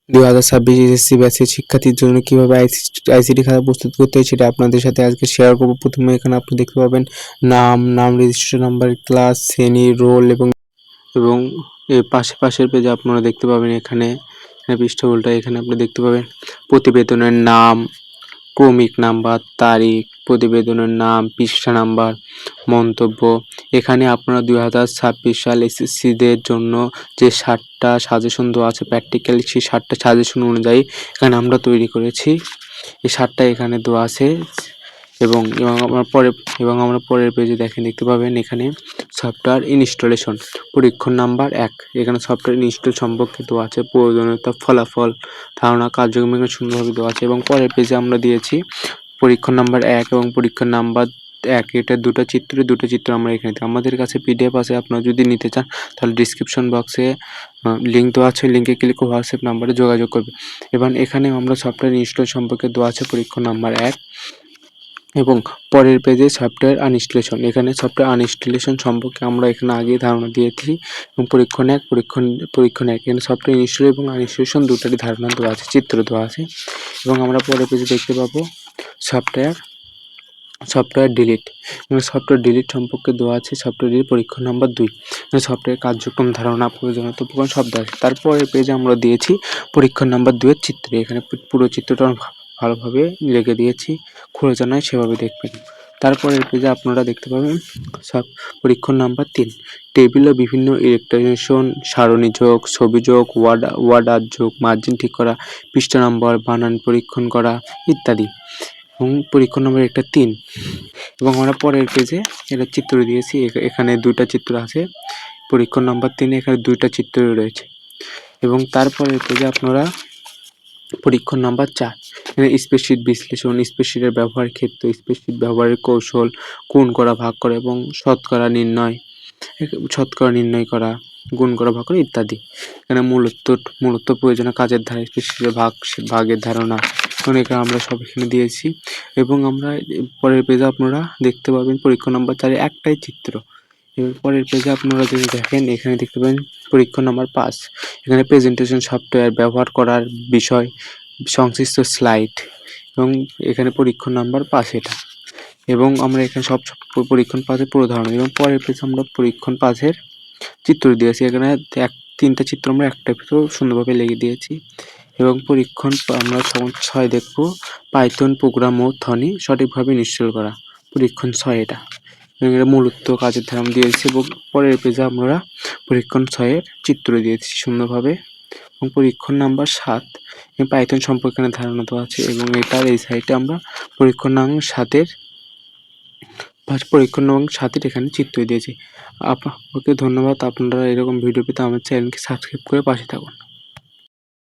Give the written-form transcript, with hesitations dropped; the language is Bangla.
2026 এসএসসি ব্যাচের শিক্ষার্থীর জন্য কিভাবে আইসিটি খাতা প্রস্তুত করতে হয় সেটা আপনাদের সাথে আজকে শেয়ার করব। প্রথমে এখানে আপনি দেখতে পাবেন নাম, রেজিস্ট্রেশন নাম্বার, ক্লাস, শ্রেণী, রোল এবং এর পাশের পেজে আপনারা দেখতে পাবেন এখানে পৃষ্ঠা উল্টায় এখানে আপনি দেখতে পাবেন প্রতিবেদনের নাম, ক্রমিক নাম্বার, তারিখ, প্রতিবেদনের নাম, পৃষ্ঠা নাম্বার, মন্তব্য। এখানে আপনারা 2026 সাল এসএসসিদের জন্য যে 60টা সাজেশন দেওয়া আছে প্র্যাকটিক্যালি, সেই 60টা সাজেশন অনুযায়ী এখানে আমরা তৈরি করেছি। এই 60টা এখানে দেওয়া আছে এবং আমরা পরের পেজে দেখতে পাবেন এখানে সফটওয়্যার ইনস্টলেশন পরীক্ষণ নাম্বার 1। এখানে সফটওয়্যার ইনস্টল সম্পর্কে দেওয়া আছে, প্রয়োজনীয়তা, ফলাফল, ধারণা, কার্যক্রম এখানে সুন্দরভাবে দেওয়া আছে। এবং পরের পেজে আমরা দিয়েছি পরীক্ষণ নাম্বার 1 এবং পরীক্ষণ নাম্বার 1, এটা দুটো চিত্র আমরা এখানে দিই। আমাদের কাছে পিডিএফ আছে, আপনারা যদি নিতে চান তাহলে ডিসক্রিপশন বক্সে লিঙ্ক দেওয়া আছে, লিঙ্কে ক্লিক করে হোয়াটসঅ্যাপ নাম্বারে যোগাযোগ করবে। এবং এখানে আমরা সফটওয়্যার ইনস্টল সম্পর্কে দেওয়া আছে পরীক্ষণ নাম্বার 1 এবং পরের পেজে সফটওয়্যার আনইনস্টলেশন। এখানে সফটওয়্যার আনইনস্টলেশন সম্পর্কে আমরা এখানে আগে ধারণা দিয়েছি এবং পরীক্ষণ 1 এখানে সফটওয়্যার ইনস্টল এবং আনইনস্টলেশন দুটারই ধারণা দেওয়া আছে, চিত্র দেওয়া আছে। এবং আমরা পরের পেজে দেখতে পাবো সফটওয়্যার ডিলিট। সফটওয়্যার ডিলিট সম্পর্কে দেওয়া আছে সফটওয়্যার ডিলিট পরীক্ষণ নাম্বার 2। সফটওয়্যার কার্যক্রম, ধারণা, প্রয়োজনীয়তা, উপকরণ সব দেওয়া আছে। তারপরের পেজে আমরা দিয়েছি পরীক্ষণ নাম্বার 2 এর চিত্র। এখানে পুরো চিত্রটা ভালোভাবে লিখে দিয়েছি, খুলে জানাই সেভাবে দেখবেন। তারপরের পেজে আপনারা দেখতে পাবেন পরীক্ষণ নাম্বার 3 টেবিল ও বিভিন্ন ইলেকট্রনিশন, সারণী যোগ, ছবি যোগ, ওয়ার্ডার যোগ, মার্জিন ঠিক করা, পৃষ্ঠা নম্বর, বানান পরীক্ষণ করা ইত্যাদি। এবং পরীক্ষণ নম্বর 3 এবং আমরা পরের পেজে এটা চিত্র দিয়েছি। এখানে 2টা চিত্র আছে পরীক্ষণ নাম্বার 3 এখানে 2টা চিত্র রয়েছে। এবং তারপরের পেজে আপনারা পরীক্ষণ নাম্বার 4 এখানে স্প্রেডশিট বিশ্লেষণ, স্প্রেডশিটের ব্যবহার ক্ষেত্র, স্প্রেডশিট ব্যবহারের কৌশল, গুণ করা, ভাগ করা এবং শতকরা নির্ণয় করা, গুণ করা, ভাগ করা ইত্যাদি। এখানে মূলত প্রয়োজনীয় কাজের ধারা, স্প্রেডশিটের ভাগের ধারণা এখানে আমরা সব এখানে দিয়েছি। এবং আমরা পরের পেজে আপনারা দেখতে পাবেন পরীক্ষণ নাম্বার 4 একটাই চিত্র। এবার পরের পেজে আপনারা যদি দেখেন এখানে দেখতে পাবেন পরীক্ষণ নাম্বার 5 এখানে প্রেজেন্টেশন সফটওয়্যার ব্যবহার করার বিষয়, সংশ্লিষ্ট স্লাইড এবং এখানে পরীক্ষণ নাম্বার 5 এটা। এবং আমরা এখানে সব পরীক্ষণ 5 এর পুরো ধারণা। এবং পরের পেজে আমরা পরীক্ষণ 5 এর চিত্র দিয়েছি। এখানে 3টা চিত্র আমরা একটা ভিতর সুন্দরভাবে লিখে দিয়েছি। এবং পরীক্ষণ আমরা 6 দেখব পাইথন প্রোগ্রাম ও ধ্বনি সঠিকভাবে ইনস্টল করা, পরীক্ষণ 6 এটা। এবং এটা মূলত কাজের ধারণা দিয়েছি। এবং পরের পেজে আমরা পরীক্ষণ 6 এর চিত্র দিয়েছি সুন্দরভাবে। এবং পরীক্ষণ নাম্বার 7 পাইথন সম্পর্কে ধারণা দেওয়া আছে। এবং এটার এই সাইডে আমরা পরীক্ষণ নাম্বার 7 এর এখানে চিত্র দিয়েছি। আপনাকে ধন্যবাদ। আপনারা এরকম ভিডিও পেতে আমার চ্যানেলকে সাবস্ক্রাইব করে পাশে থাকুন।